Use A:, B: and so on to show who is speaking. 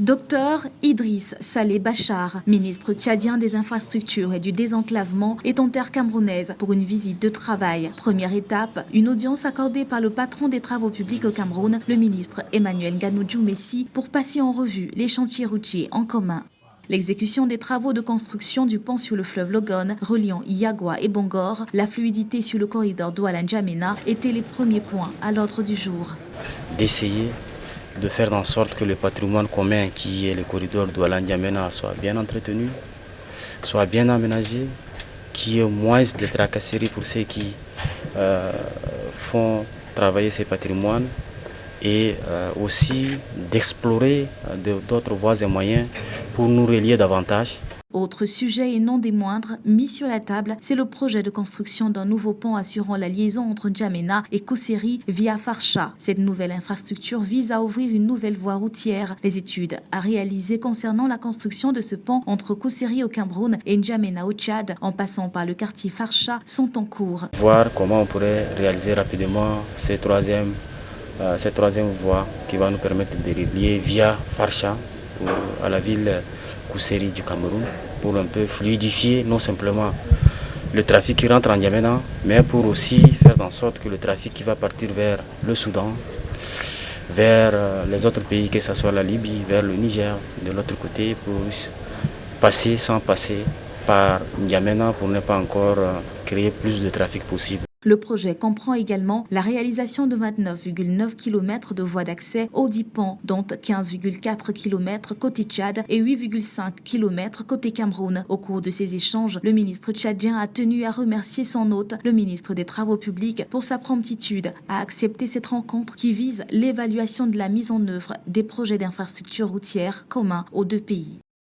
A: Docteur Idriss Saleh Bachar, ministre tchadien des infrastructures et du désenclavement, est en terre camerounaise pour une visite de travail. Première étape, une audience accordée par le patron des travaux publics au Cameroun, le ministre Emmanuel Nganoudjou Messi, pour passer en revue les chantiers routiers en commun. L'exécution des travaux de construction du pont sur le fleuve Logone, reliant Yagua et Bongor, la fluidité sur le corridor Douala-N'Djamena étaient les premiers points à l'ordre du jour.
B: D'essayer de faire en sorte que le patrimoine commun qui est le corridor Douala-N'Djamena soit bien entretenu, soit bien aménagé, qu'il y ait moins de tracasseries pour ceux qui font travailler ces patrimoines et aussi d'explorer d'autres voies et moyens pour nous relier davantage.
A: Autre sujet et non des moindres, mis sur la table, c'est le projet de construction d'un nouveau pont assurant la liaison entre N'Djamena et Kousséri via Farsha. Cette nouvelle infrastructure vise à ouvrir une nouvelle voie routière. Les études à réaliser concernant la construction de ce pont entre Kousséri au Cameroun et N'Djamena au Tchad, en passant par le quartier Farsha, sont en cours.
B: Voir comment on pourrait réaliser rapidement cette troisième voie qui va nous permettre de relier via Farsha à la ville Kousséri du Cameroun pour un peu fluidifier non simplement le trafic qui rentre en N'Djamena, mais pour aussi faire en sorte que le trafic qui va partir vers le Soudan, vers les autres pays, que ce soit la Libye, vers le Niger, de l'autre côté, pour passer sans passer par N'Djamena pour ne pas encore créer plus de trafic possible.
A: Le projet comprend également la réalisation de 29,9 km de voies d'accès aux 10 ponts, dont 15,4 km côté Tchad et 8,5 km côté Cameroun. Au cours de ces échanges, le ministre tchadien a tenu à remercier son hôte, le ministre des Travaux publics, pour sa promptitude à accepter cette rencontre qui vise l'évaluation de la mise en œuvre des projets d'infrastructures routières communs aux deux pays.